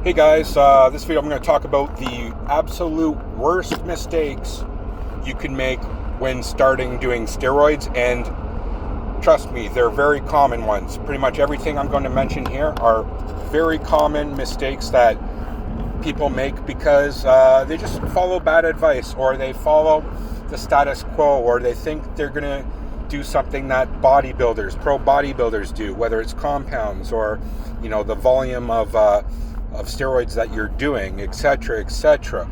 Hey guys, this video I'm going to talk about the absolute worst mistakes you can make when starting doing steroids, and trust me, they're very common ones. Pretty much everything I'm going to mention here are very common mistakes that people make because they just follow bad advice, or they follow the status quo, or they think they're going to do something that pro bodybuilders do, whether it's compounds or, the volume of steroids that you're doing, etc., etc.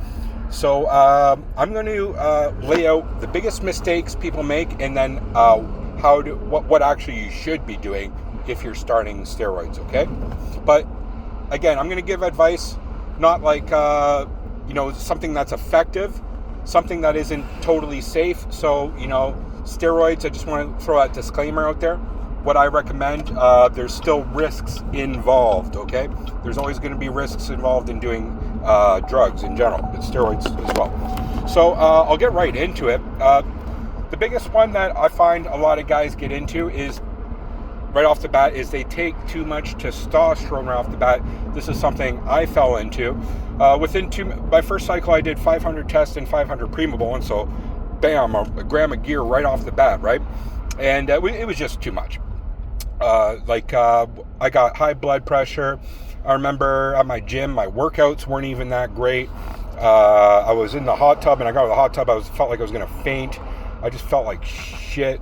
So I'm going to lay out the biggest mistakes people make, and then what actually you should be doing if you're starting steroids. Okay, but again, I'm going to give advice, not like something that's effective, something that isn't totally safe. So steroids, I just want to throw that disclaimer out there. What I recommend, there's still risks involved, okay? There's always going to be risks involved in doing drugs in general, but steroids as well. So I'll get right into it. The biggest one that I find a lot of guys get into is, right off the bat, is they take too much testosterone right off the bat. This is something I fell into. My first cycle, I did 500 tests and 500 Primable, and so bam, a gram of gear right off the bat, right? And it was just too much. I got high blood pressure. I remember at my gym, my workouts weren't even that great. I was in the hot tub, and I got out of the hot tub, felt like I was going to faint. I just felt like shit.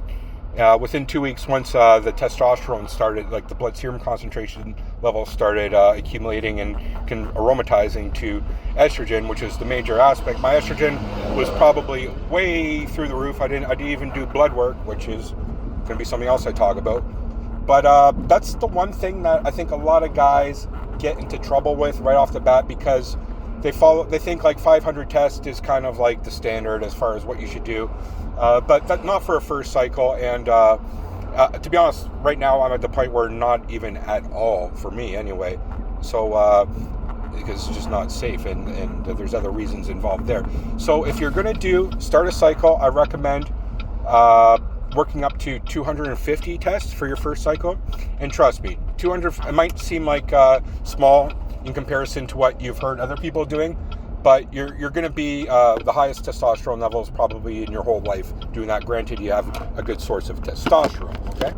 Within 2 weeks, once the testosterone started, like the blood serum concentration level started accumulating and aromatizing to estrogen, which is the major aspect. My estrogen was probably way through the roof. I didn't even do blood work, which is going to be something else I talk about. But that's the one thing that I think a lot of guys get into trouble with right off the bat, because they think like 500 tests is kind of like the standard as far as what you should do. But not for a first cycle, and to be honest, right now I'm at the point where not even at all, for me anyway. So because it's just not safe, and there's other reasons involved there. So if you're going to start a cycle, I recommend working up to 250 tests for your first cycle. And trust me, 200, it might seem like small in comparison to what you've heard other people doing, but you're going to be the highest testosterone levels probably in your whole life doing that. Granted, you have a good source of testosterone, okay?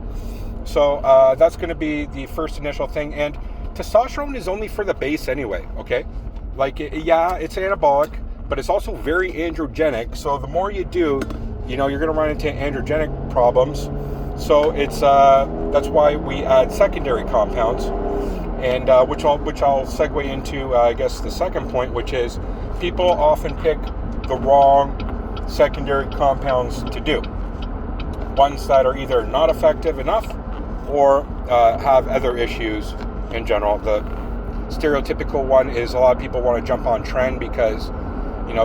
So that's going to be the first initial thing. And testosterone is only for the base anyway, okay? It's anabolic, but it's also very androgenic. So the more you do, you're going to run into androgenic problems. So it's that's why we add secondary compounds. And which I'll segue into, I guess, the second point, which is people often pick the wrong secondary compounds to do. Ones that are either not effective enough or have other issues in general. The stereotypical one is a lot of people want to jump on tren because,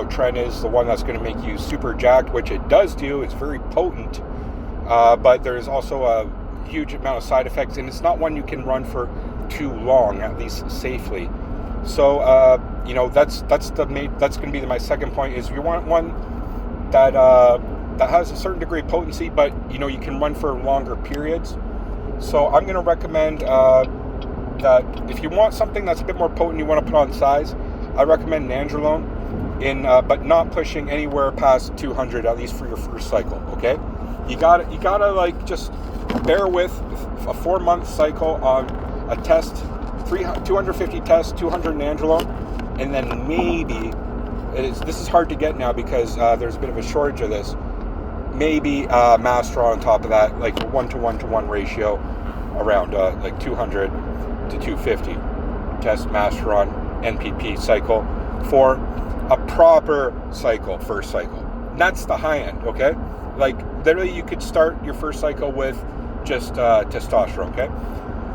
tren is the one that's going to make you super jacked, which it does do. It's very potent, but there's also a huge amount of side effects, and it's not one you can run for too long, at least safely. So that's going to be my second point, is you want one that has a certain degree of potency, but you can run for longer periods. So I'm going to recommend that if you want something that's a bit more potent, you want to put on size, I recommend nandrolone, but not pushing anywhere past 200, at least for your first cycle. Okay, you gotta just bear with a 4-month cycle on a test, 250 tests, 200 nandrolone, and then maybe, this is hard to get now because there's a bit of a shortage of this, maybe Masteron on top of that, like a 1-to-1-to-1 ratio, around 200 to 250 test Masteron NPP cycle for a proper cycle, first cycle. And that's the high end, okay? Literally you could start your first cycle with just testosterone, okay?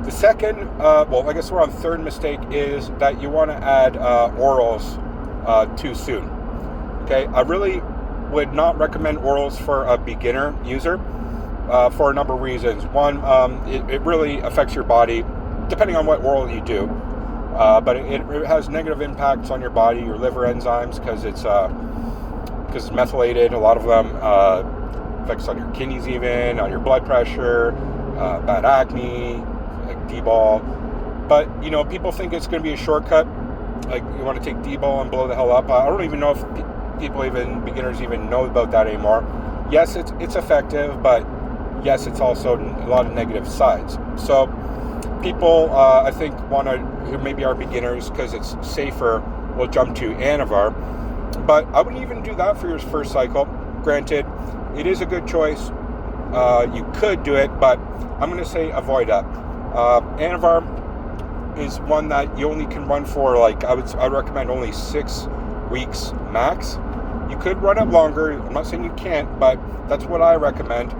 The second, I guess we're on third mistake, is that you want to add orals too soon. Okay, I really would not recommend orals for a beginner user for a number of reasons. One, it really affects your body, depending on what oral you do. But it has negative impacts on your body, your liver enzymes, because it's methylated. A lot of them effects on your kidneys, even on your blood pressure, bad acne, like D-ball. But people think it's going to be a shortcut. like you want to take D-bol and blow the hell up. I don't even know if beginners even know about that anymore. Yes, it's effective, but yes, it's also a lot of negative sides. So people, I think, who maybe are beginners because it's safer, will jump to Anavar. But I wouldn't even do that for your first cycle. Granted, it is a good choice. You could do it, but I'm going to say avoid that. Anavar is one that you only can run for, like, I recommend only 6 weeks max. You could run it longer. I'm not saying you can't, but that's what I recommend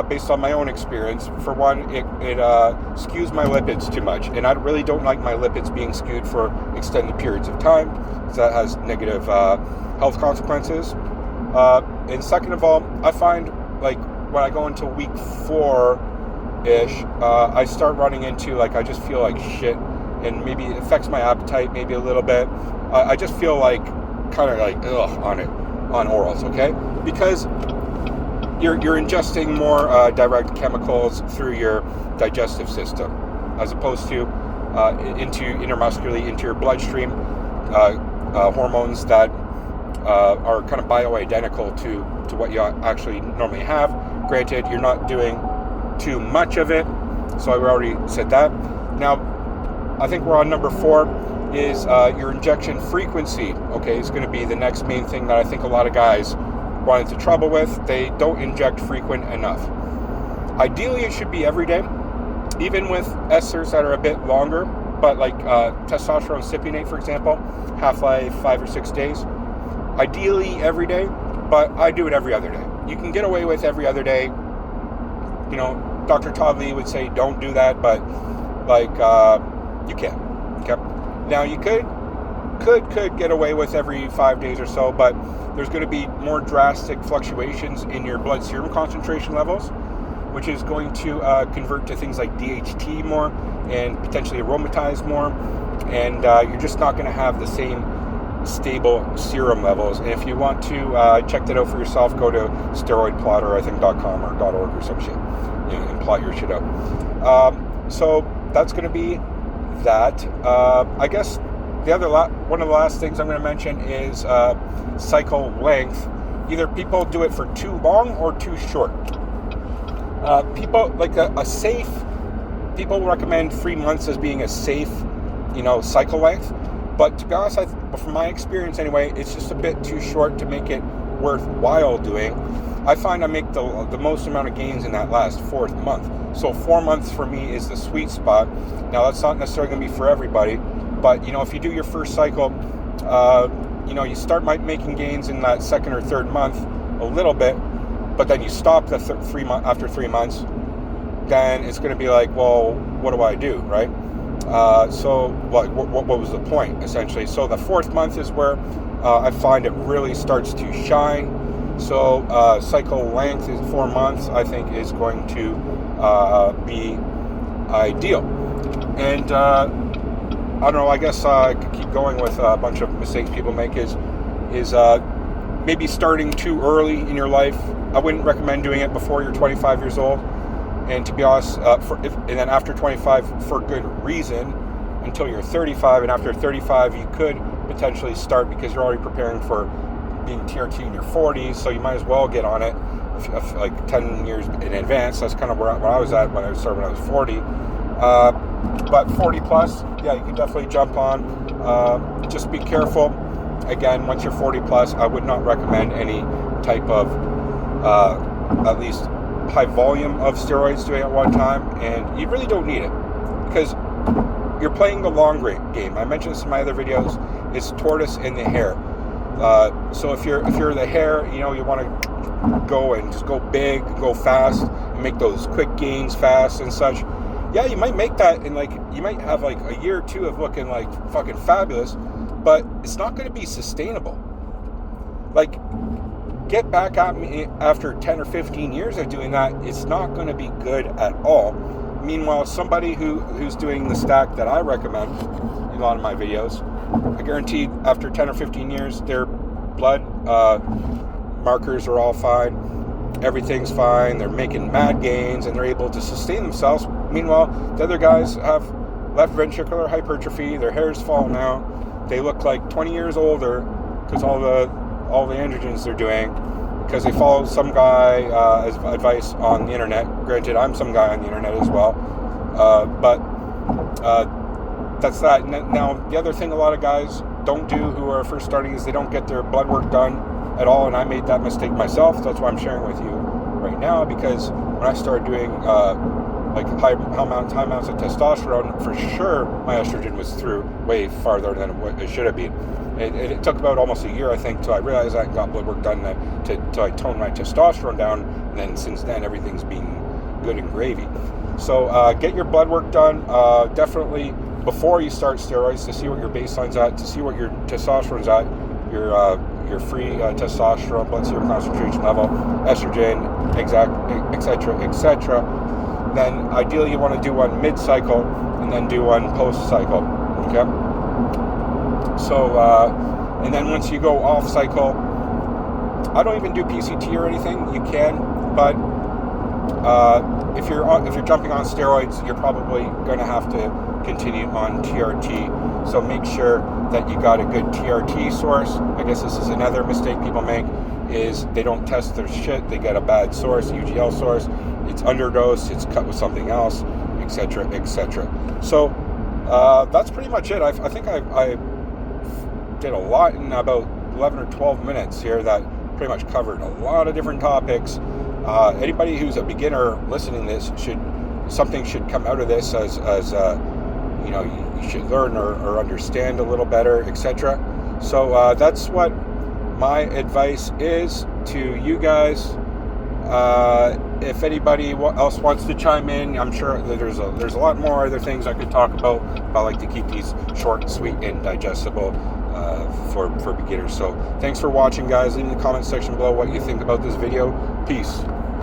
based on my own experience. For one, it skews my lipids too much, and I really don't like my lipids being skewed for extended periods of time, because that has negative health consequences. And second of all, I find, like, when I go into week 4-ish, I start running into, like, I just feel like shit, and maybe it affects my appetite maybe a little bit. I just feel like kind of like on orals, okay? Because you're ingesting more direct chemicals through your digestive system, as opposed to intermuscularly into your bloodstream, hormones that are kind of bioidentical to what you actually normally have. Granted, you're not doing too much of it, so I already said that. Now, I think we're on number 4 is your injection frequency. Okay, it's going to be the next main thing that I think a lot of guys run into trouble with. They don't inject frequent enough. Ideally, it should be every day, even with esters that are a bit longer, but like testosterone cypionate, for example, half-life 5 or 6 days. Ideally every day, but I do it every other day. You can get away with every other day. You know, Dr. Todd Lee would say don't do that, but like you can. Okay. Now you could get away with every 5 days or so, but there's going to be more drastic fluctuations in your blood serum concentration levels, which is going to convert to things like DHT more and potentially aromatize more, and you're just not going to have the same stable serum levels. And if you want to check that out for yourself, go to steroidplotter, I think .com or .org or some shit, and plot your shit out. So that's going to be that. I guess one of the last things I'm going to mention is cycle length. Either people do it for too long or too short. People like people recommend 3 months as being a safe, cycle length. But to be honest, from my experience anyway, it's just a bit too short to make it worthwhile doing. I find I make the most amount of gains in that last 4th month. So 4 months for me is the sweet spot. Now, that's not necessarily going to be for everybody, but if you do your first cycle, you start making gains in that 2nd or 3rd month a little bit, but then you stop after 3 months. Then it's going to be like, well, what do I do, right? So what was the point, essentially? So the 4th month is where I find it really starts to shine. So cycle length is 4 months, I think, is going to be ideal. And I don't know, I guess I could keep going with a bunch of mistakes people make is maybe starting too early in your life. I wouldn't recommend doing it before you're 25 years old. And to be honest, and then after 25 for good reason until you're 35. And after 35, you could potentially start because you're already preparing for being TRT in your 40s. So you might as well get on it like 10 years in advance. That's kind of where I was at when I started when I was 40. But 40 plus, yeah, you can definitely jump on. Just be careful. Again, once you're 40 plus, I would not recommend any type of, at least high volume of steroids doing it at one time, and you really don't need it because you're playing the long game. I mentioned this in my other videos. It's tortoise and the hare. So if you're the hare, you want to go and just go big, go fast, and make those quick gains fast and such. Yeah, you might make that in you might have like a year or two of looking like fucking fabulous, but it's not going to be sustainable. Like, get back at me after 10 or 15 years of doing that, it's not going to be good at all. Meanwhile, somebody who's doing the stack that I recommend in a lot of my videos, I guarantee after 10 or 15 years, their blood markers are all fine. Everything's fine. They're making mad gains, and they're able to sustain themselves. Meanwhile, the other guys have left ventricular hypertrophy. Their hair's falling out. they look like 20 years older because all the androgens they're doing, because they follow some guy as advice on the internet. Granted, I'm some guy on the internet as well, but that's that. Now, the other thing a lot of guys don't do who are first starting is they don't get their blood work done at all, and I made that mistake myself. That's why I'm sharing with you right now, because when I started doing like high amounts of testosterone, for sure my estrogen was through way farther than what it should have been. It took about almost a year, I think, till I realized I got blood work done till I toned my testosterone down, and then since then everything's been good and gravy. So get your blood work done definitely before you start steroids, to see what your baseline's at, to see what your testosterone's at, your free testosterone, blood serum concentration level, estrogen, etc. Then ideally you want to do one mid-cycle and then do one post-cycle. Okay. So and then once you go off cycle, I don't even do PCT or anything. You can, but if you're jumping on steroids, you're probably going to have to continue on TRT. So make sure that you got a good TRT source. I guess this is another mistake people make, is they don't test their shit. They get a bad source, UGL source. It's underdosed. It's cut with something else, etc., etc. So that's pretty much it. I think I did a lot in about 11 or 12 minutes here that pretty much covered a lot of different topics. Anybody who's a beginner listening to this something should come out of this as you know, you should learn or understand a little better, etc. So that's what my advice is to you guys. If anybody else wants to chime in, I'm sure that there's a lot more other things I could talk about. I like to keep these short, sweet, and digestible for beginners. So thanks for watching, guys. Leave in the comment section below what you think about this video. Peace.